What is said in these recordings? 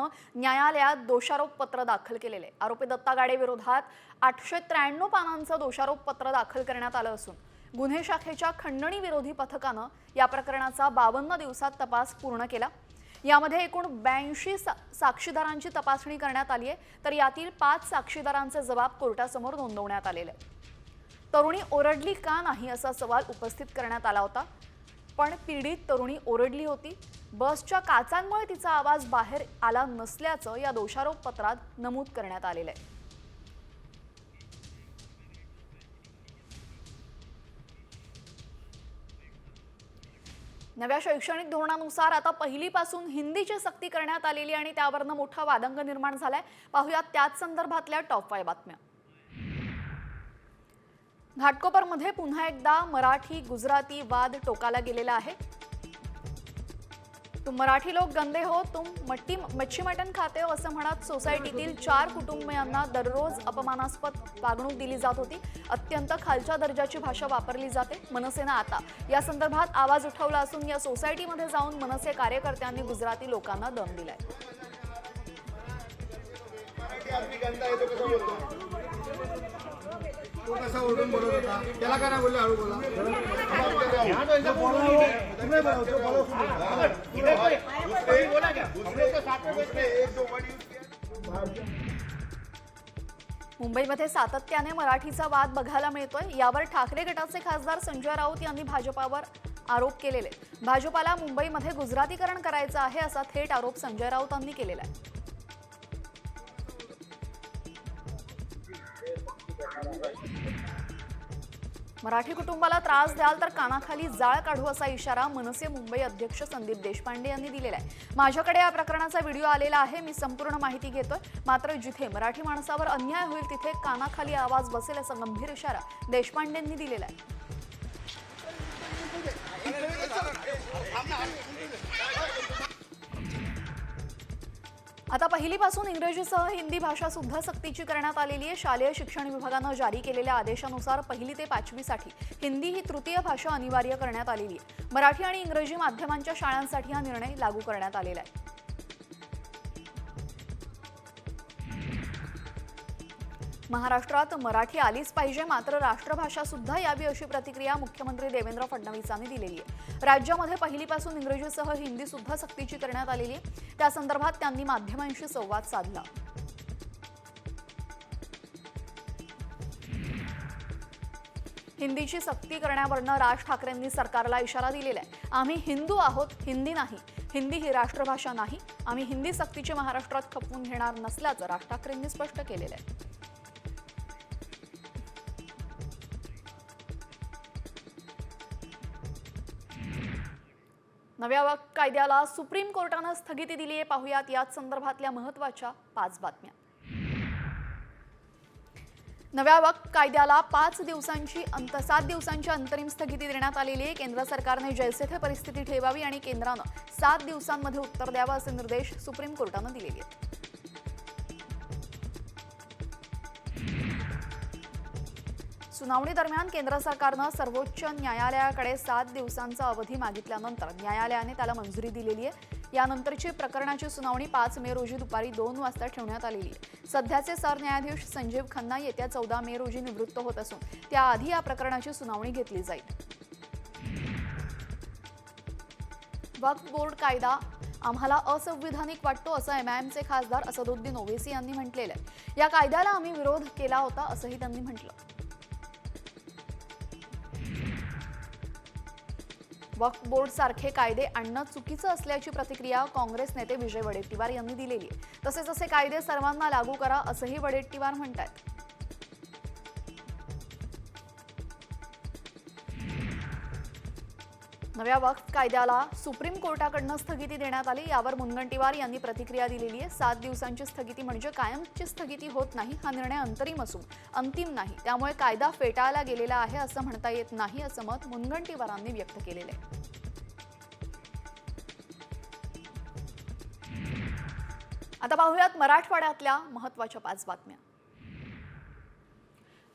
पथकानं न्यायालयात दोषारोप पत्र दाखल केलेले. आरोपी दत्ता गाडे विरोधात 893 पानांचं दोषारोप पत्र दाखल करण्यात आलं असून गुन्हे शाखेच्या खंडणी विरोधी पथकानं या प्रकरणाचा 52 दिवसात तपास पूर्ण केला. यामध्ये एकूण 82 साक्षीदारांची तपासणी करण्यात आली आहे, तर यातील 5 साक्षीदारांचे जबाब कोर्टासमोर नोंदवण्यात आलेले आहेत. तरुणी ओरडली का नाही असा सवाल उपस्थित करण्यात आला होता, पण पीडित तरुणी ओरडली होती. बसच्या काचांमुळे तिचा आवाज बाहेर आला नसल्याचं या दोषारोप पत्रात नमूद करण्यात आलेलं आहे. नव्या शैक्षणिक धोरणानुसार आता पहिलीपासून हिंदीची सक्ती करण्यात आलेली आणि त्यावरनं मोठा वादंग निर्माण झालाय. पाहूयात त्याच संदर्भातल्या टॉप 5 बातम्या. घाटकोपरमध्ये पुन्हा एकदा मराठी गुजराती वाद टोकाला गेलेला आहे. तुम मराठी लोक गंदे हो, तुम मच्छी मटण खाते हो असं म्हणत सोसायटीतील 4 कुटुंबियांना दररोज अपमानास्पद वागणूक दिली जात होती. अत्यंत खालच्या दर्जाची भाषा वापरली जाते. मनसेनं आता या संदर्भात आवाज उठवला असून या सोसायटीमध्ये जाऊन मनसे कार्यकर्त्यांनी गुजराती लोकांना दम दिलाय. कसा ओरडून बोलत होता, त्याला का नाही बोलले, हळू बोला. मुंबईमध्ये सातत्याने मराठीचा वाद बघायला मिळतोय. यावर ठाकरे गटाचे खासदार संजय राऊत यांनी भाजपावर आरोप केलेले. भाजपाला मुंबईमध्ये गुजरातीकरण करायचं आहे असा थेट आरोप संजय राऊतांनी केलेला आहे. मराठी कुटुंबाला त्रास द्याल तर कानाखाली जाळ काढू असा इशारा मनसे मुंबई अध्यक्ष संदीप देशपांडे यांनी दिलेला आहे. माझ्याकडे या प्रकरणाचा व्हिडिओ आलेला आहे, मी संपूर्ण माहिती घेतोय. मात्र जिथे मराठी माणसावर अन्याय होईल तिथे कानाखाली आवाज बसेल असा गंभीर इशारा देशपांडेंनी दिलेला आहे. आता पहिलीपासून इंग्रजीसह हिंदी भाषा सुद्धा सक्तीची करण्यात आलेली आहे. शालेय शिक्षण विभागानं जारी केलेल्या आदेशानुसार 1ली ते 5वी साठी हिंदी ही तृतीय भाषा अनिवार्य करण्यात आलेली आहे. मराठी आणि इंग्रजी माध्यमांच्या शाळांसाठी हा निर्णय लागू करण्यात आलेला आहे. महाराष्ट्रात मराठी आलीच पाहिजे, मात्र राष्ट्रभाषा सुद्धा यावी अशी प्रतिक्रिया मुख्यमंत्री देवेंद्र फडणवीसांनी दिलेली आहे. राज्यामध्ये पहिलीपासून इंग्रजीसह हिंदी सुद्धा सक्तीची करण्यात आलेली आहे. त्या संदर्भात त्यांनी माध्यमांशी संवाद साधला. हिंदीची सक्ती करण्यावरनं राज ठाकरेंनी सरकारला इशारा दिलेला आहे. आम्ही हिंदू आहोत, हिंदी नाही. हिंदी ही राष्ट्रभाषा नाही. आम्ही हिंदी सक्तीची महाराष्ट्रात खपवून घेणार नसल्याचं राज ठाकरेंनी स्पष्ट केलेलं आहे. नव्या वक्फ कायद्याला सुप्रीम कोर्टानं स्थगिती दिली आहे. पाहुयात याच संदर्भातल्या महत्त्वाच्या 5 बातम्या. नव्या वक्फ कायद्याला 7 दिवसांची अंतरिम स्थगिती देण्यात आलेली आहे. केंद्र सरकारने जैसे थे परिस्थिती ठेवावी आणि केंद्रानं 7 दिवसांमध्ये उत्तर द्यावं असे निर्देश सुप्रीम कोर्टानं दिलेले आहेत. सुनावणी दरम्यान केंद्र सरकारनं सर्वोच्च न्यायालयाकडे 7 दिवसांचा अवधी मागितल्यानंतर न्यायालयाने त्याला मंजुरी दिलेली आहे. यानंतरची प्रकरणाची सुनावणी 5 मे रोजी दुपारी 2 वाजता ठेवण्यात आलेली आहे. सध्याचे सरन्यायाधीश संजीव खन्ना येत्या 14 मे रोजी निवृत्त होत असून त्याआधी या प्रकरणाची सुनावणी घेतली जाईल. वक्फ बोर्ड कायदा आम्हाला असंविधानिक वाटतो असं MIMचे खासदार असदुद्दीन ओवैसी यांनी म्हटलेलं आहे. या कायद्याला आम्ही विरोध केला होता असंही त्यांनी म्हटलं. वक्फ बोर्ड सारखे कायदे आणणं चुकीचं असल्याची प्रतिक्रिया काँग्रेस नेते विजय वडेट्टीवार यांनी दिलेली आहे. तसेच असे कायदे सर्वांना लागू करा असंही वडेट्टीवार म्हणतात. नव्या वक्फ कायद्याला सुप्रीम कोर्टाकडनं स्थगिती देण्यात आली. यावर मुनगंटीवार यांनी प्रतिक्रिया दिलेली आहे. 7 दिवसांची स्थगिती म्हणजे कायमची स्थगिती होत नाही. हा निर्णय अंतरिम असून अंतिम नाही. त्यामुळे कायदा फेटाळला गेलेला आहे असं म्हणता येत नाही असं मत मुनगंटीवारांनी व्यक्त केलेलं आहे. आता पाहूयात मराठवाड्यातल्या महत्त्वाच्या 5 बातम्या.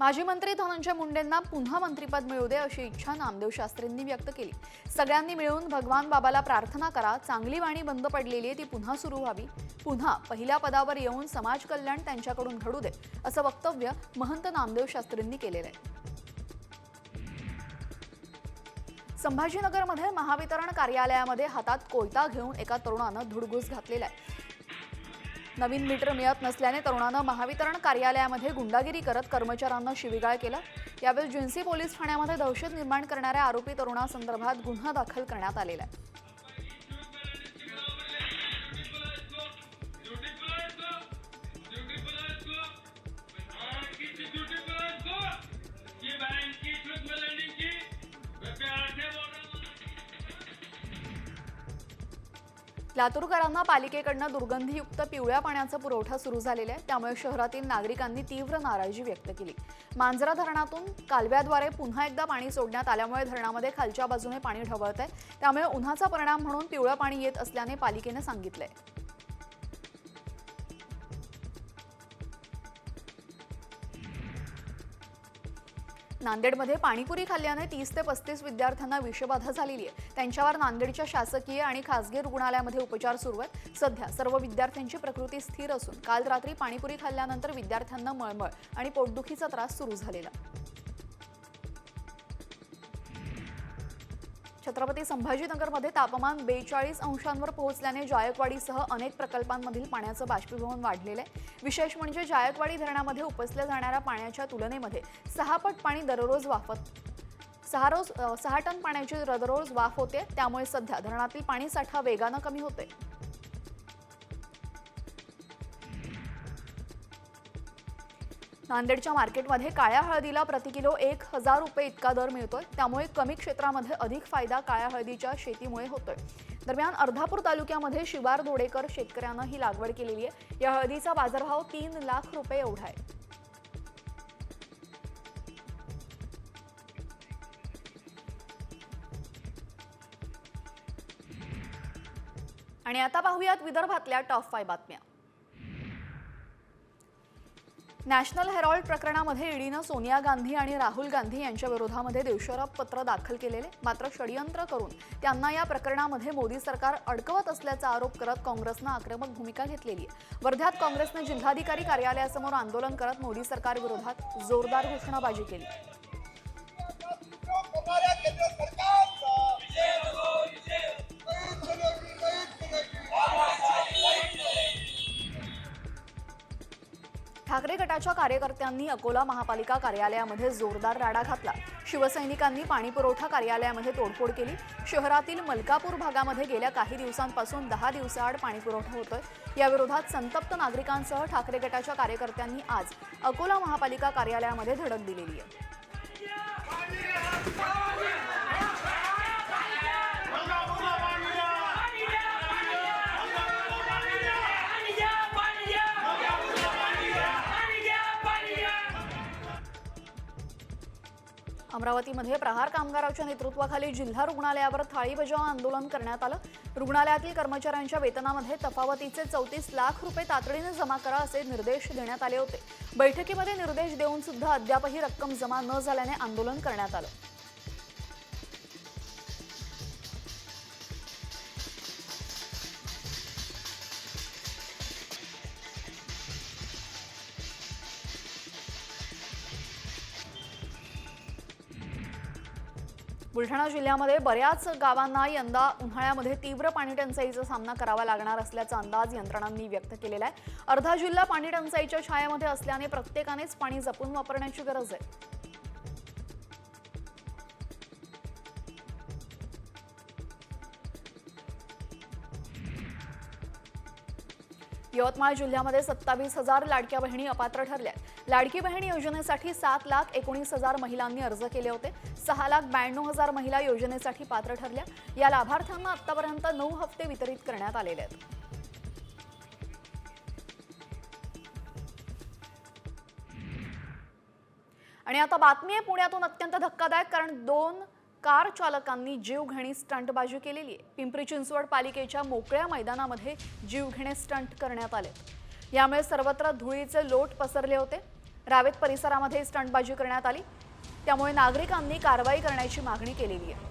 माजी मंत्री धनंजय मुंडेंना पुन्हा मंत्रिपद मिळू दे अशी इच्छा नामदेव शास्त्रींनी व्यक्त केली। सगळ्यांनी मिळून भगवान बाबाला प्रार्थना करा, चांगली वाणी बंद पडलेली आहे ती पुन्हा सुरू व्हावी, पुन्हा पहिल्या पदावर येऊन समाज कल्याण त्यांच्याकडून घडू दे असं वक्तव्य महंत नामदेव शास्त्रींनी केलेलं आहे। संभाजीनगरमध्ये महावितरण कार्यालयामध्ये हातात कोयता घेऊन एका तरुणानं धुडगूस घातलेला आहे। नवीन मीटर मिळत नसल्याने तरुणानं महावितरण कार्यालयामध्ये गुंडागिरी करत कर्मचाऱ्यांना शिवीगाळ केला। यावेळी जिन्सी पोलीस ठाण्यामध्ये दहशत निर्माण करणाऱ्या आरोपी तरुणासंदर्भात गुन्हा दाखल करण्यात आलेला आहे। लातूरकरांना पालिकेकडून दुर्गंधीयुक्त पिवळ्या पाण्याचा पुरवठा सुरू झालेला आहे, त्यामुळे शहरातील नागरिकांनी तीव्र नाराजी व्यक्त केली। मांजरा धरणातून कालव्याद्वारे पुन्हा एकदा पाणी सोडण्यात आल्यामुळे धरणामध्ये खालच्या बाजूने पाणी ढवळतंय, त्यामुळे उन्हाचा परिणाम म्हणून पिवळं पाणी येत असल्याने पालिकेने सांगितलंय। नांदेडमध्ये पाणीपुरी खाल्ल्याने 30 ते 35 विद्यार्थ्यांना विषबाधा झालेली आहे। त्यांच्यावर नांदेडच्या शासकीय आणि खासगी रुग्णालयामध्ये उपचार सुरू आहेत। सध्या सर्व विद्यार्थ्यांची प्रकृती स्थिर असून काल रात्री पाणीपुरी खाल्ल्यानंतर विद्यार्थ्यांना मळमळ आणि पोटदुखीचा त्रास सुरू झालेला। छत्रपती संभाजीनगरमध्ये तापमान 42 अंशांवर पोहोचल्याने जायकवाडीसह अनेक प्रकल्पांमधील पाण्याचं बाष्पीभवन वाढलेलं आहे। विशेष म्हणजे जायकवाडी धरणामध्ये उपसल्या जाणाऱ्या पाण्याच्या तुलनेमध्ये 6 पट पाणी दररोज 6 टन पाण्याची दररोज वाफ होते, त्यामुळे सध्या धरणातील पाणी साठा वेगानं कमी होते। नांदेडच्या मार्केटमध्ये काळ्या हळदीला प्रति किलो 1000 रुपये इतका दर मिळतोय, त्यामुळे कमी क्षेत्रामध्ये अधिक फायदा काळ्या हळदीच्या शेतीमुळे होतोय। दरम्यान अर्धापूर तालुक्यामध्ये शिवार दोडेकर शेतकऱ्यांना ही लागवड केलेली आहे। या हळदीचा बाजारभाव 3 लाख रुपये एवढा आहे। आणि आता पाहूयात विदर्भातल्या टॉप 5 बातम्या। नॅशनल हेरॉल्ड प्रकरणामध्ये ईडीनं सोनिया गांधी आणि राहुल गांधी यांच्या विरोधामध्ये दोषारोप पत्र दाखल केलेले, मात्र षडयंत्र करून त्यांना या प्रकरणामध्ये मोदी सरकार अडकवत असल्याचा आरोप करत काँग्रेसनं आक्रमक भूमिका घेतलेली आहे। वर्ध्यात काँग्रेसने जिल्हाधिकारी कार्यालयासमोर आंदोलन करत मोदी सरकार विरोधात जोरदार घोषणाबाजी केली। ठाकरे गटाच्या कार्यकर्त्यांनी अकोला महापालिका कार्यालयामध्ये जोरदार राडा घातला। शिवसैनिकांनी पाणीपुरवठा कार्यालयामध्ये तोडफोड केली। शहरातील मलकापूर भागामध्ये गेल्या काही दिवसांपासून 10 दिवसाआड पाणीपुरवठा होतोय। या विरोधात संतप्त नागरिकांसह ठाकरे गटाच्या कार्यकर्त्यांनी आज अकोला महापालिका कार्यालयामध्ये धडक दिलेली आहे। अमरावतीमध्ये प्रहार कामगारांच्या नेतृत्वाखाली जिल्हा रुग्णालयावर थाळी बजाव आंदोलन करण्यात आलं। रुग्णालयातील कर्मचाऱ्यांच्या वेतनामध्ये तफावतीचे 34 लाख रुपये तातडीने जमा करा असे निर्देश देण्यात आले होते। बैठकीमध्ये निर्देश देऊन सुद्धा अद्याप ही रक्कम जमा न झाल्याने आंदोलन करण्यात आलं। बुलढाणा जिल्ह्यामध्ये बऱ्याच गावांना यंदा उन्हाळ्यामध्ये तीव्र पाणी टंचाईचा सामना करावा लागणार असल्याचा अंदाज यंत्रणांनी व्यक्त केलेला आहे। अर्धा जिल्हा पाणी टंचाईच्या छायेमध्ये असल्याने प्रत्येकानेच पाणी जपून वापरण्याची गरज आहे। यवतमाळ जिल्ह्यामध्ये 27,000 लाडक्या बहिणी अपात्र ठरल्या। लाडकी बहीण योजनेसाठी 7,19,000 महिलांनी अर्ज केले होते। 6,92,000 महिला योजनेसाठी पात्र ठरल्या। या लाभार्थ्यांना आतापर्यंत 9 हप्ते वितरित करण्यात आलेले आहेत। आणि आता बातमी आहे पुण्यातून अत्यंत धक्कादायक, कारण 2 कार चालकांनी जीवघेणी स्टंटबाजी केलेली आहे। पिंपरी चिंचवड पालिकेच्या मोकळ्या मैदानामध्ये जीवघेणे स्टंट करण्यात आले। यामुळे सर्वत्र धुळीचे लोट पसरले होते। रावेत परिसरामध्ये स्टंटबाजी करण्यात आली, त्यामुळे नागरिकांनी कारवाई करण्याची मागणी केलेली आहे.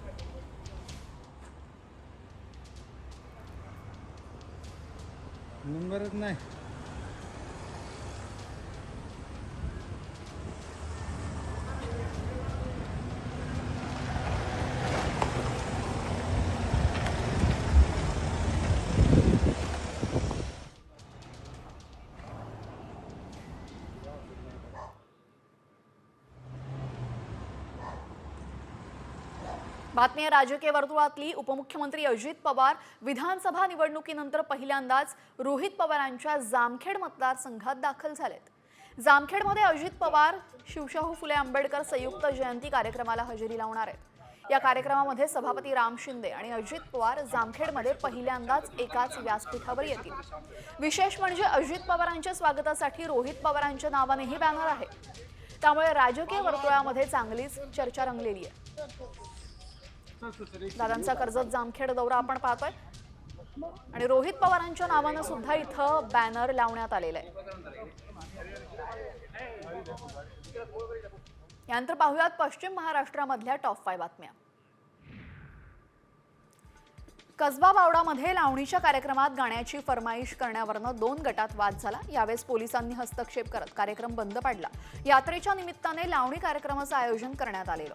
नंबरच नाही. बातमी आहे राजकीय वर्तुळातली. उपमुख्यमंत्री अजित पवार विधानसभा निवडणुकीनंतर पहिल्यांदाच रोहित पवारांच्या जामखेड मतदारसंघात दाखल झालेत. जामखेडमध्ये अजित पवार शिवशाहू फुले आंबेडकर संयुक्त जयंती कार्यक्रमाला हजेरी लावणार आहेत. या कार्यक्रमामध्ये सभापती राम शिंदे आणि अजित पवार जामखेडमध्ये पहिल्यांदाच एकाच व्यासपीठावर येतील. विशेष म्हणजे अजित पवारांच्या स्वागतासाठी रोहित पवारांच्या नावानेही बॅनर आहे. त्यामुळे राजकीय वर्तुळामध्ये चांगलीच चर्चा रंगलेली आहे. दादांचा कर्जत जामखेड दौरा आपण पाहतोय आणि रोहित पवारांच्या नावानं सुद्धा इथं बॅनर लावण्यात आलेलं आहे. यानंतर पाहूयात पश्चिम महाराष्ट्रामधल्या टॉप 5 बातम्या. कसबा बावडामध्ये लावणीच्या कार्यक्रमात गाण्याची फरमाईश करण्यावरनं 2 गटात वाद झाला. यावेळेस पोलिसांनी हस्तक्षेप करत कार्यक्रम बंद पाडला. यात्रेच्या निमित्ताने लावणी कार्यक्रमाचं आयोजन करण्यात आलेलं.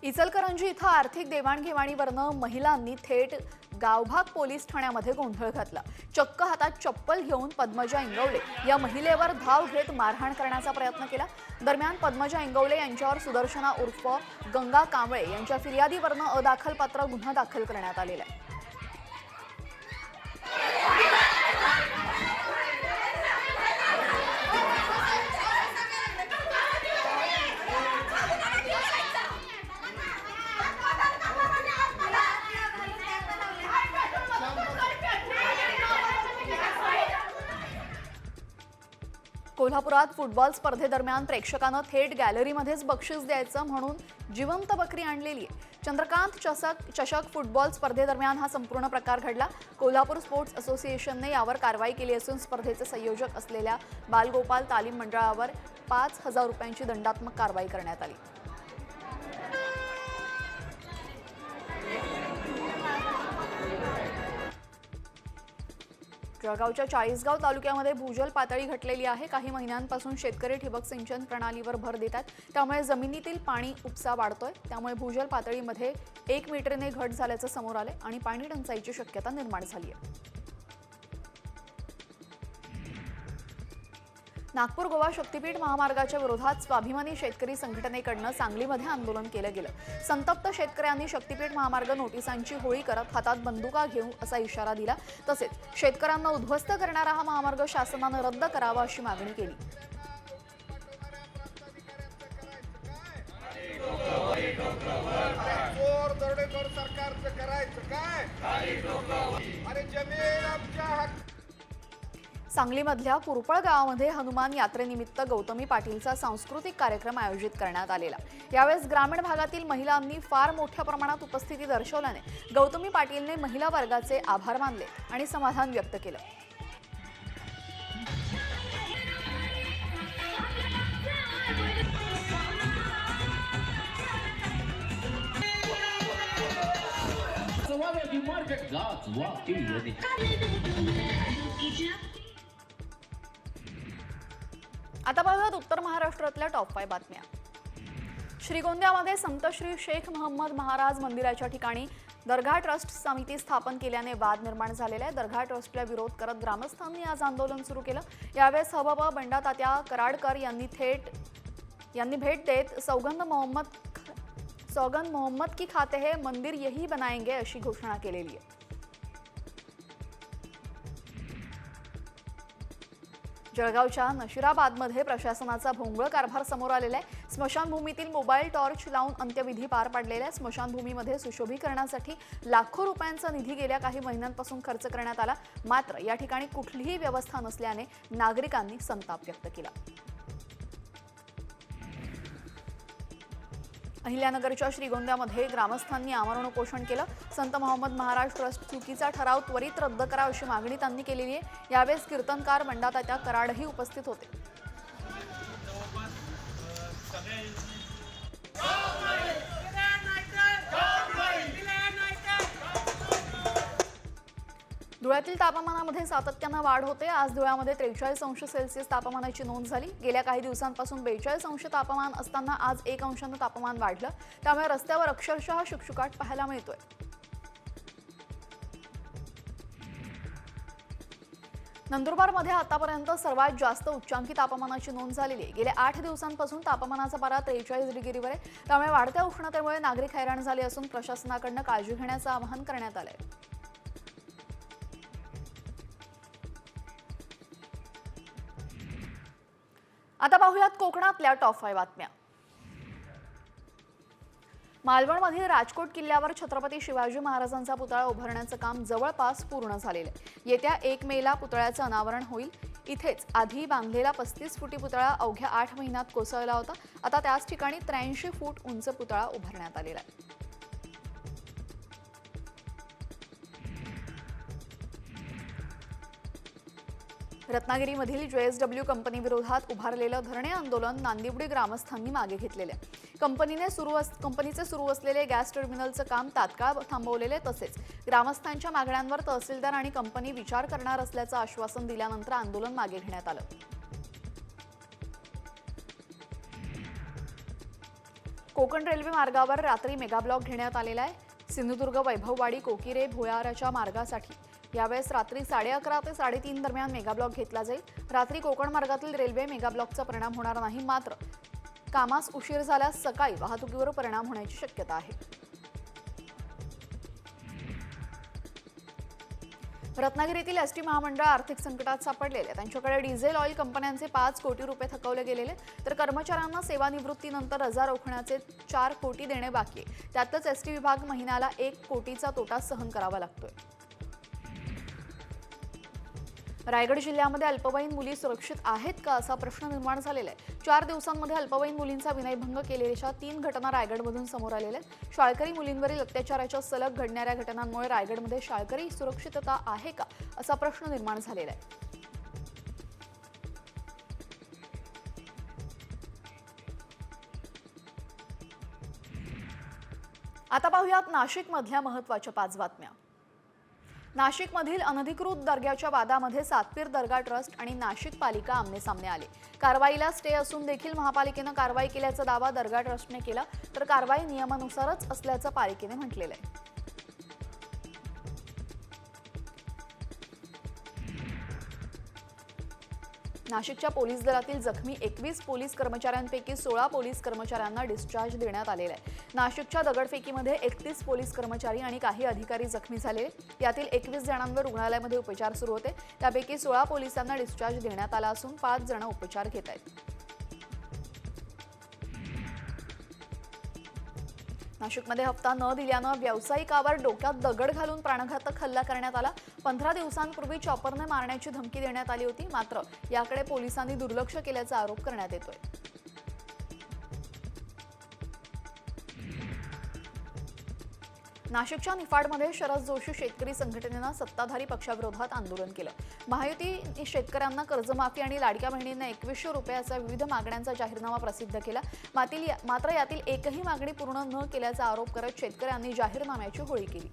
इचलकरंजी इथं आर्थिक देवाणघेवाणीवरनं महिलांनी थेट गावभाग पोलीस ठाण्यामध्ये गोंधळ घातला. चक्क हातात चप्पल घेऊन पद्मजा इंगवले या महिलेवर धाव घेत मारहाण करण्याचा प्रयत्न केला. दरम्यान पद्मजा इंगवले यांच्यावर सुदर्शना उर्फ गंगा कांबळे यांच्या फिर्यादीवरनं अदाखलपात्र गुन्हा दाखल करण्यात आलेला आहे. कोल्हापुरात फुटबॉल स्पर्धेदरम्यान प्रेक्षकांना थेट गॅलरीमध्येच बक्षीस द्यायचं म्हणून जिवंत बकरी आणलेली आहे. चंद्रकांत चषक फुटबॉल स्पर्धेदरम्यान हा संपूर्ण प्रकार घडला. कोल्हापूर स्पोर्ट्स असोसिएशनने यावर कारवाई केली असून स्पर्धेचे संयोजक असलेल्या बालगोपाल तालीम मंडळावर 5,000 रुपयांची दंडात्मक कारवाई करण्यात आली. जळगावच्या चाळीसगाव तालुक्यामध्ये भूजल पातळी घटलेली आहे. काही महिन्यांपासून शेतकरी ठिबक सिंचन प्रणालीवर भर देतात, त्यामुळे जमिनीतील पाणी उपसा वाढतोय. त्यामुळे भूजल पातळीमध्ये 1 मीटरने घट झाल्याचं समोर आले आणि पाणी टंचाईची शक्यता निर्माण झाली आहे. नागपूर गोवा शक्तीपीठ महामार्गाच्या विरोधात स्वाभिमानी शेतकरी संघटनेकडनं सांगलीमध्ये आंदोलन केलं गेलं. संतप्त शेतकऱ्यांनी शक्तीपीठ महामार्ग नोटिसांची होळी करत हातात बंदुका घेऊ असा इशारा दिला. तसेच शेतकऱ्यांना उद्ध्वस्त करणारा हा महामार्ग शासनानं रद्द करावा अशी मागणी केली. सरकारचं करायचं काय? अरे जमीन आमच्या हक्क. सांगलीमधल्या कुरपळ गावामध्ये हनुमान यात्रेनिमित्त गौतमी पाटीलचा सांस्कृतिक कार्यक्रम आयोजित करण्यात आलेला. यावेळेस ग्रामीण भागातील महिलांनी फार मोठ्या प्रमाणात उपस्थिती दर्शवल्याने गौतमी पाटीलने महिला वर्गाचे आभार मानले आणि समाधान व्यक्त केलं. आता बघूयात उत्तर महाराष्ट्रातल्या टॉप 5 बातम्या. श्रीगोंद्यामध्ये संत श्री शेख महम्मद महाराज मंदिराच्या ठिकाणी दरगाह ट्रस्ट समिती स्थापन केल्याने वाद निर्माण झालेला आहे. दरगाह ट्रस्टला विरोध करत ग्रामस्थांनी आज आंदोलन सुरू केलं. यावेळेस हबब बंडा तात्या कराडकर यांनी भेट देत सौगंध मोहम्मद की खाते हे मंदिर यही बनाएंगे अशी घोषणा केलेली आहे. जळगावच्या नशिराबादमध्ये प्रशासनाचा भोंगळ कारभार समोर आलेला आहे। स्मशानभूमीतील मोबाईल टॉर्च लावून अंत्यविधी पार पडलेला आहे। स्मशानभूमीमध्ये सुशोभीकरणासाठी लाखो रुपयांचा निधी गेल्या काही महिन्यांपासून खर्च करण्यात आला, मात्र या ठिकाणी कुठलीही व्यवस्था नसल्याने नागरिकांनी संताप व्यक्त केला। अहिल्यानगरच्या श्रीगोंद्यामध्ये ग्रामस्थांनी आमरण उपोषण केलं। संत मोहम्मद महाराज ट्रस्ट चुकीचा ठराव त्वरित रद्द करा अशी मागणी त्यांनी केलेली आहे। यावेळेस कीर्तनकार बंडातात्या कराडही उपस्थित होते। धुळ्यातील तापमानामध्ये सातत्यानं वाढ होते। आज धुळ्यामध्ये 43 अंश सेल्सिअस तापमानाची नोंद झाली। गेल्या काही दिवसांपासून 42 अंश तापमान असताना आज 1 अंशानं तापमान वाढलं, त्यामुळे रस्त्यावर अक्षरशः शुकशुकाट पाहायला मिळतोय। नंदुरबारमध्ये आतापर्यंत सर्वात जास्त उच्चांकी तापमानाची नोंद झालेली आहे। गेल्या 8 दिवसांपासून तापमानाचा पारा 43 डिग्रीवर आहे, त्यामुळे वाढत्या उष्णतेमुळे नागरिक हैराण झाले असून प्रशासनाकडून काळजी घेण्याचं आवाहन करण्यात आलंय। आता पाहूयात कोकणातल्या टॉप 5 बातम्या। मालवणमध्ये राजकोट किल्ल्यावर छत्रपती शिवाजी महाराजांचा पुतळा उभारण्याचं काम जवळपास पूर्ण झालेलं आहे। येत्या 1 मेला पुतळ्याचं अनावरण होईल। इथेच आधी बांधलेला 35 फुटी पुतळा अवघ्या 8 महिन्यात कोसळला होता। आता त्याच ठिकाणी 83 फूट उंच पुतळा उभारण्यात आलेला आहे। रत्नागिरीमधील JSW कंपनी विरोधात उभारलेलं धरणे आंदोलन नांदिवडी ग्रामस्थांनी मागे घेतलेले आहे। कंपनीचे सुरू असलेले गॅस टर्मिनलचं काम तात्काळ थांबवलेले, तसेच ग्रामस्थांच्या मागण्यांवर तहसीलदार आणि कंपनी विचार करणार असल्याचं आश्वासन दिल्यानंतर आंदोलन मागे घेण्यात आलं। कोकण रेल्वे मार्गावर रात्री मेगाब्लॉक घेण्यात आलेला आहे। सिंधुदुर्ग वैभववाडी कोकिरे भुयाराच्या मार्गासाठी यावेळेस रात्री 11:30 ते 3:30 दरम्यान मेगाब्लॉक घेतला जाईल। रात्री कोकण मार्गातील रेल्वे मेगाब्लॉकचा परिणाम होणार नाही, मात्र कामास उशीर झाल्यास सकाळी वाहतुकीवर परिणाम होण्याची शक्यता आहे। रत्नागिरीतील एसटी महामंडळ आर्थिक संकटात सापडलेले, त्यांच्याकडे डिझेल ऑइल कंपन्यांचे 5 कोटी रुपये थकवले गेलेले, तर कर्मचाऱ्यांना सेवानिवृत्तीनंतर रजा रोखण्याचे 4 कोटी देणे बाकी आहे। त्यातच एसटी विभाग महिन्याला 1 कोटीचा तोटा सहन करावा लागतोय। रायगड जिल्ह्यामध्ये अल्पवयीन मुली सुरक्षित आहेत का असा प्रश्न निर्माण झालेला आहे। 4 दिवसांमध्ये अल्पवयीन मुलींचा विनयभंग केलेल्या 3 घटना रायगडमधून समोर आलेल्या आहेत। शाळकरी मुलींवरील अत्याचाराच्या सलग घडणाऱ्या घटनांमुळे रायगडमध्ये शाळकरी सुरक्षितता आहे का असा प्रश्न निर्माण झालेला आहे। आता पाहूयात नाशिकमधल्या महत्त्वाच्या 5 बातम्या। नाशिकमधील अनधिकृत दर्ग्याच्या वादामध्ये सातपीर दर्गा ट्रस्ट आणि नाशिक पालिका आमनेसामने आले। कारवाईला स्टे असून देखील महापालिकेनं कारवाई केल्याचा दावा दर्गा ट्रस्टने केला, तर कारवाई नियमानुसारच असल्याचं पालिकेने म्हटलेलं आहे। नाशिकच्या पोलीस दलातील जखमी 21 पोलीस कर्मचाऱ्यांपैकी 16 पोलीस कर्मचाऱ्यांना डिस्चार्ज देण्यात आलेला आहे। नाशिकच्या दगडफेकीमध्ये 31 पोलीस कर्मचारी आणि काही अधिकारी जखमी झाले। यातील 21 जणांवर रुग्णालयामध्ये उपचार सुरू होते, त्यापैकी 16 पोलिसांना डिस्चार्ज देण्यात आला असून 5 जण उपचार घेत आहेत। नाशिकमध्ये हप्ता न दिल्यानं व्यावसायिकावर डोक्यात दगड घालून प्राणघातक हल्ला करण्यात आला। 15 दिवसांपूर्वी चॉपरने मारण्याची धमकी देण्यात आली होती, मात्र याकडे पोलिसांनी दुर्लक्ष केल्याचा आरोप करण्यात येतोय। नाशिकच्या निफाडमध्ये शरद जोशी शेतकरी संघटनेनं सत्ताधारी पक्षाविरोधात आंदोलन केलं। महायुती शेतकऱ्यांना कर्जमाफी आणि लाडक्या बहिणींना 2100 रुपयाच्या विविध मागण्यांचा जाहीरनामा प्रसिद्ध केला, मात्र यातील एकही मागणी पूर्ण न केल्याचा आरोप करत शेतकऱ्यांनी जाहीरनाम्याची होळी केली।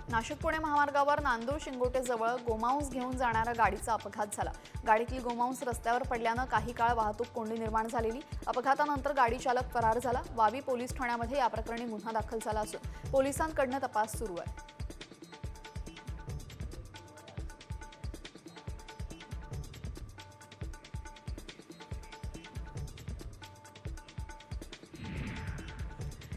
नाशिक पुणे महामार्गावर नांदूर शिंगोटे जवळ गोमांस घेऊन जाणाऱ्या गाडीचा अपघात झाला। गाडीतील गोमांस रस्त्यावर पडल्यानं काही काळ वाहतूक कोंडी निर्माण झालेली। अपघातानंतर गाडी चालक फरार झाला। वावी पोलीस ठाण्यामध्ये या प्रकरणी गुन्हा दाखल झाला असून पोलिसांकडून तपास सुरू आहे।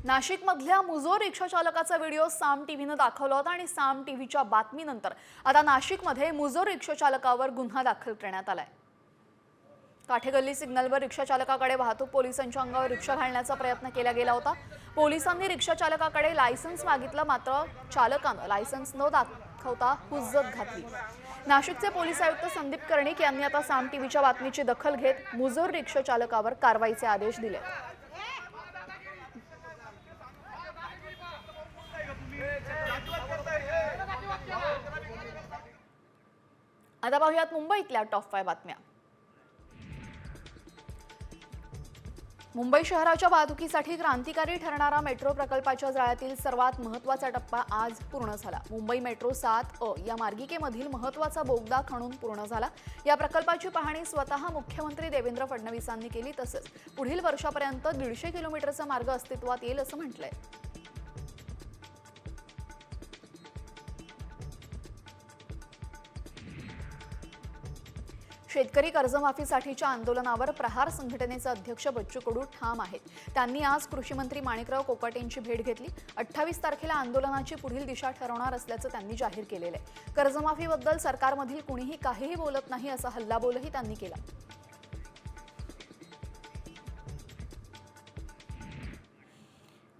नाशिकमधल्या मुजोर रिक्षा चालकाचा व्हिडिओ साम टीव्हीनं दाखवला होता आणि साम टीव्हीच्या बातमीनंतर आता नाशिकमध्ये मुजोर रिक्षा चालकावर गुन्हा दाखल करण्यात आलाय। काठेगल्ली सिग्नलवर रिक्षा चालकाकडे वाहतूक पोलिसांच्या अंगावर रिक्षा घालण्याचा प्रयत्न केला गेला होता। पोलिसांनी रिक्षा चालकाकडे लायसन्स मागितलं, मात्र चालकानं लायसन्स न दाखवता हुज्जत घातली। नाशिकचे पोलीस आयुक्त संदीप कर्णिक यांनी आता साम टीव्हीच्या बातमीची दखल घेत मुजोर रिक्षा चालकावर कारवाईचे आदेश दिले। आता पाहूयात मुंबईतल्या टॉप 5 बातम्या। मुंबई शहराच्या वाहतुकीसाठी क्रांतिकारी ठरणारा मेट्रो प्रकल्पाच्या जाळ्यातील सर्वात महत्त्वाचा टप्पा आज पूर्ण झाला। मुंबई मेट्रो 7A या मार्गिकेमधील महत्त्वाचा बोगदा खणून पूर्ण झाला। या प्रकल्पाची पाहणी स्वतः मुख्यमंत्री देवेंद्र फडणवीसांनी केली। तसंच पुढील वर्षापर्यंत 150 किलोमीटरचा मार्ग अस्तित्वात येईल असं म्हटलंय। शेतकरी कर्जमाफीसाठीच्या आंदोलनावर प्रहार संघटनेचे अध्यक्ष बच्चू कडू ठाम आहेत। त्यांनी आज कृषी मंत्री माणिकराव कोकाटेंची भेट घेतली। 28 तारखेला आंदोलनाची पुढील दिशा ठरवणार असल्याचं त्यांनी जाहीर केलेलं आहे। कर्जमाफीबद्दल सरकारमधील कुणीही काहीही बोलत नाही असा हल्लाबोलही त्यांनी केला।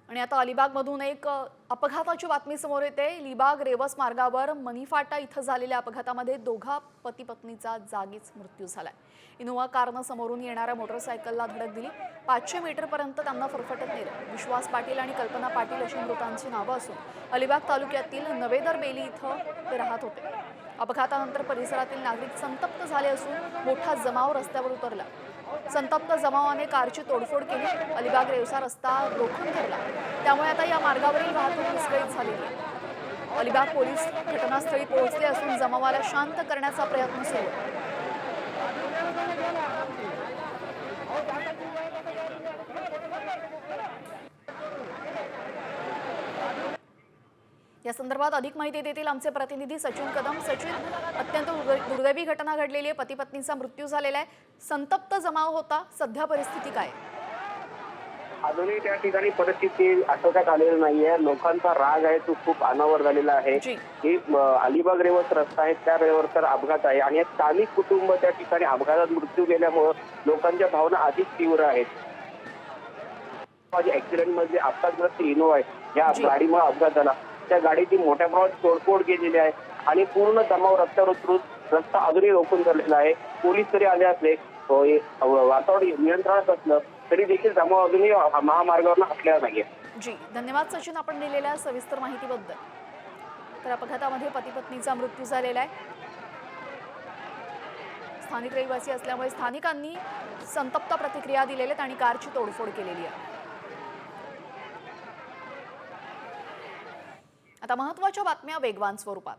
आणि आता अलिबागमधून एक अपघाताची बातमी समोर येते। अलिबाग रेवस मार्गावर मनीफाटा इथं झालेल्या अपघातामध्ये दोघा पती पत्नीचा जागीच मृत्यू झालाय। इनोव्हा कारनं समोरून येणाऱ्या मोटरसायकलला धडक दिली। 500 मीटरपर्यंत त्यांना फरफटत नेलं। विश्वास पाटील आणि कल्पना पाटील अशी मृतांची नावं असून अलिबाग तालुक्यातील नवेदर बेली इथं ते राहत होते। अपघातानंतर परिसरातील नागरिक संतप्त झाले असून मोठा जमाव रस्त्यावर उतरला। संतप्त जमावाने कारची तोडफोड केली। अलिबाग रेवसा रस्ता रोखून धरला, त्यामुळे आता या मार्गावरील वाहतूक विस्कळीत झालेली आहे। अलिबाग पोलीस घटनास्थळी पोहोचले असून जमावाला शांत करण्याचा प्रयत्न सुरू आहे। या संदर्भात अधिक माहिती देतील आमचे प्रतिनिधी सचिन कदम। सचिन, अत्यंत दुर्दैवी घटना घडलेली आहे। पती पत्नीचा मृत्यू झालेला आहे। संतप्त जमाव होता, सध्या परिस्थिती काय? अजूनही त्या ठिकाणी परिस्थिती आटोक्यात आलेली नाहीये। लोकांचा राग आहे तो खूप अनावर झालेला आहे। ही अलिबाग रेवस रस्ता आहे, त्या रेवसवर अपघात आहे आणि स्थानिक कुटुंब त्या ठिकाणी अपघातात मृत्यू गेल्यामुळे लोकांच्या भावना अधिक तीव्र आहेत। ऍक्सिडेंट मध्ये अपघातग्रस्त इनोव्हा आहे, या गाडीमुळे अपघात झाला। त्या गाडीची मोठ्या प्रमाणात तोडफोड केलेली आहे आणि पूर्ण जमाव रस्त्यावर उतरून रस्ता अजूनही रोखून धरलेला आहे। पोलीस तरी आले असले, वातावरण नियंत्रणात असलं तरी देखील जमाव अजूनही महामार्गावर हटलेला नाहीये। जी, धन्यवाद सचिन आपण दिलेल्या सविस्तर माहितीबद्दल। तर अपघातामध्ये पती पत्नीचा मृत्यू झालेला आहे। स्थानिक रहिवासी असल्यामुळे स्थानिकांनी संतप्त प्रतिक्रिया दिलेल्या आणि कारची तोडफोड केलेली आहे। आता महत्त्वाच्या बातम्या वेगवान स्वरूपात।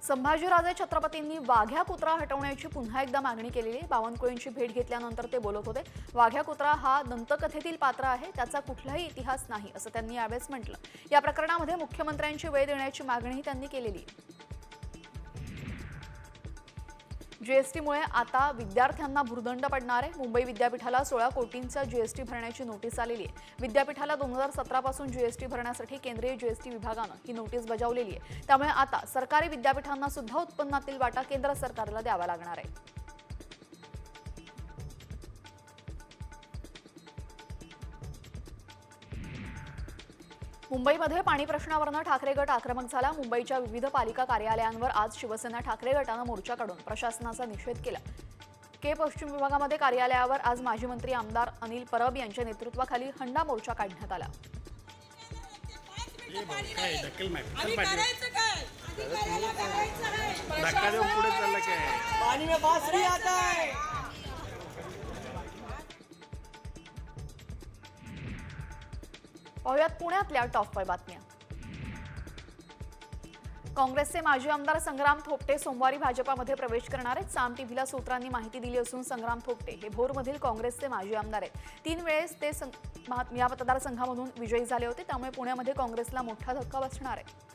संभाजीराजे छत्रपतींनी वाघ्या कुत्रा हटवण्याची पुन्हा एकदा मागणी केलेली आहे। बावनकुळेंची भेट घेतल्यानंतर ते बोलत होते। वाघ्या कुत्रा हा दंतकथेतील पात्र आहे, त्याचा कुठलाही इतिहास नाही असं त्यांनी यावेळेस म्हटलं। या प्रकरणामध्ये मुख्यमंत्र्यांची वेळ देण्याची मागणीही त्यांनी केलेली आहे। जीएसटीमुळे आता विद्यार्थ्यांना भुर्दंड पडणार आहे। मुंबई विद्यापीठाला 16 कोटींचा जीएसटी भरण्याची नोटीस आलेली आहे। विद्यापीठाला 2017 पासून जीएसटी भरण्यासाठी केंद्रीय जीएसटी विभागानं ही नोटीस बजावलेली आहे। त्यामुळे आता सरकारी विद्यापीठांना सुद्धा उत्पन्नातील वाटा केंद्र सरकारला द्यावा लागणार आहे। मुंबईमध्ये पाणी प्रश्नावरनं ठाकरे गट आक्रमक झाला। मुंबईच्या विविध पालिका कार्यालयांवर आज शिवसेना ठाकरे गटानं मोर्चा काढून प्रशासनाचा निषेध केला। के पश्चिम विभागामध्ये कार्यालयावर आज माजी मंत्री आमदार अनिल परब यांच्या नेतृत्वाखाली हंडा मोर्चा काढण्यात आला। पाहुयात पुण्यातल्या टॉप 5 बातम्या। काँग्रेसचे माजी आमदार संग्राम थोपटे सोमवारी भाजपामध्ये प्रवेश करणार आहेत। साम टीव्हीला सूत्रांनी माहिती दिली असून संग्राम थोपटे हे भोरमधील काँग्रेसचे माजी आमदार आहेत। 3 वेळेस ते या मतदारसंघामधून विजयी झाले होते, त्यामुळे पुण्यामध्ये काँग्रेसला मोठा धक्का बसणार आहे।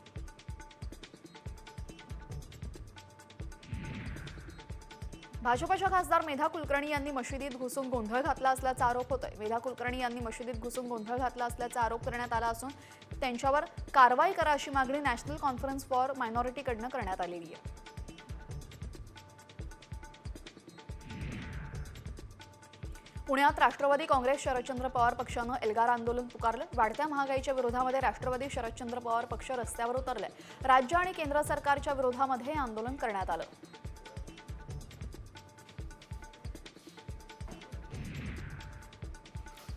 भाजपच्या खासदार मेधा कुलकर्णी यांनी मशिदीत घुसून गोंधळ घातला असल्याचा आरोप होतोय. मेधा कुलकर्णी यांनी मशिदीत घुसून गोंधळ घातला असल्याचा आरोप करण्यात आला असून त्यांच्यावर कारवाई करा अशी मागणी नॅशनल कॉन्फरन्स फॉर मायनॉरिटीकडनं करण्यात आलेली आहे. पुण्यात राष्ट्रवादी काँग्रेस शरदचंद्र पवार पक्षानं एल्गार आंदोलन पुकारलं. वाढत्या महागाईच्या विरोधामध्ये राष्ट्रवादी शरदचंद्र पवार पक्ष रस्त्यावर उतरलाय. राज्य आणि केंद्र सरकारच्या विरोधामध्ये हे आंदोलन करण्यात आलं.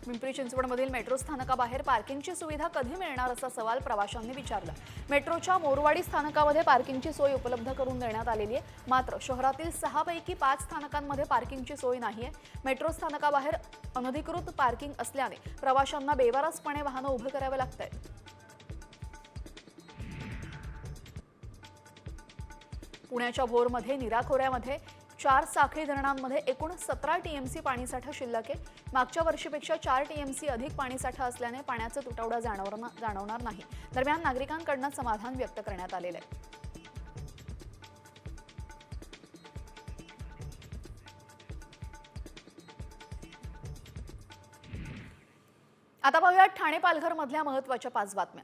पिंपरी चिंचवडमधील मेट्रो स्थानकाबाहेर पार्किंगची सुविधा कधी मिळणार असा सवाल प्रवाशांनी विचारला. मेट्रोच्या मोरवाडी स्थानकामध्ये पार्किंगची सोय उपलब्ध करून देण्यात आलेली आहे. मात्र शहरातील 6 पैकी 5 स्थानकांमध्ये पार्किंगची सोय नाहीये. मेट्रो स्थानकाबाहेर अनधिकृत पार्किंग असल्याने प्रवाशांना बेवारसपणे वाहनं उभं करावे लागत आहेत. पुण्याच्या भोरमध्ये नीरा खोऱ्यामध्ये 4 साखळी धरणांमध्ये एकूण 17 टीएमसी पाणीसाठा शिल्लक आहे. मागच्या वर्षीपेक्षा 4 टीएमसी अधिक पाणीसाठा असल्याने पाण्याचा तुटवडा जाणवणार नाही. दरम्यान नागरिकांकडून समाधान व्यक्त करण्यात आलेलं आहे. आता पाहूया ठाणे पालघर मधल्या महत्त्वाच्या 5 बातम्या.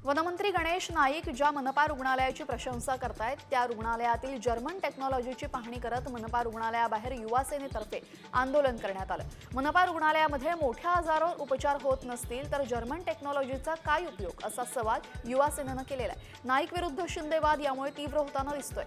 वनमंत्री गणेश नाईक ज्या मनपा रुग्णालयाची प्रशंसा करतायत त्या रुग्णालयातील जर्मन टेक्नॉलॉजीची पाहणी करत मनपा रुग्णालयाबाहेर युवा सेनेतर्फे आंदोलन करण्यात आलं. मनपा रुग्णालयामध्ये मोठ्या आजारावर उपचार होत नसतील तर जर्मन टेक्नॉलॉजीचा काय उपयोग असा सवाल युवा सेनेनं केलेला आहे. नाईक विरुद्ध शिंदे वाद यामुळे तीव्र होताना दिसतोय.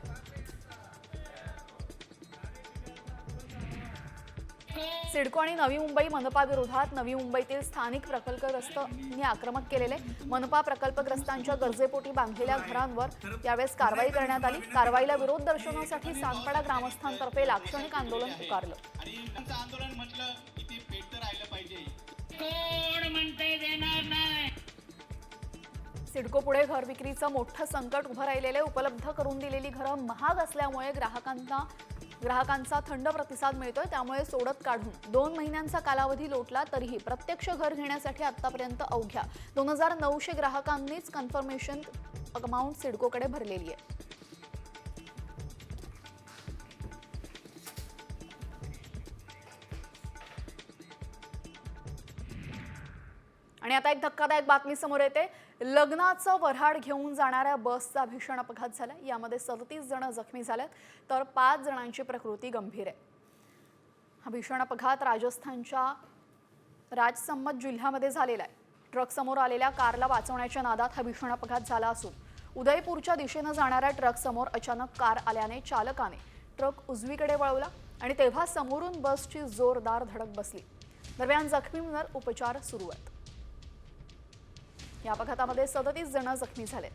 सिडको आणि नवी मुंबई मनपा विरोधात नवी मुंबईतील स्थानिक प्रकल्पग्रस्तांनी आक्रमक केलेले. मनपा प्रकल्पग्रस्तांच्या गरजेपोटी बांधलेल्या घरांवर यावेळेस कारवाई करण्यात आली. कारवाईला विरोध दर्शवण्यासाठी सांदपाडा ग्रामस्थांतर्फे लाक्षणिक आंदोलन पुकारलं. आंदोलन म्हटलं की ते पेटतं राहिलं पाहिजे. कोण म्हणते देणार नाही. सिडको पुढे घर विक्रीचं मोठं संकट उभं राहिलेले. उपलब्ध करून दिलेली घरं महाग असल्यामुळे ग्राहकांचा थंड प्रतिसाद मिळतोय. त्यामुळे सोडत काढून 2 महिन्यांचा कालावधी लोटला तरीही प्रत्यक्ष घर घेण्यासाठी आतापर्यंत अवघ्या 2900 ग्राहकांनीच कन्फर्मेशन अमाउंट सिडकोकडे भरलेली आहे. आणि आता एक धक्कादायक बातमी समोर येते. लग्नाचं वऱ्हाड घेऊन जाणाऱ्या बसचा भीषण अपघात झाला. यामध्ये 37 जण जखमी झालेत तर 5 जणांची प्रकृती गंभीर आहे. हा भीषण अपघात राजस्थानच्या राजसम्मत जिल्ह्यामध्ये झालेला आहे. ट्रक समोर आलेल्या कारला वाचवण्याच्या नादात हा भीषण अपघात झाला असून उदयपूरच्या दिशेनं जाणाऱ्या ट्रक समोर अचानक कार आल्याने चालकाने ट्रक उजवीकडे वळवला आणि तेव्हा समोरून बसची जोरदार धडक बसली. दरम्यान जखमींवर उपचार सुरू आहेत. या अपघातामध्ये 37 जण जखमी झालेत.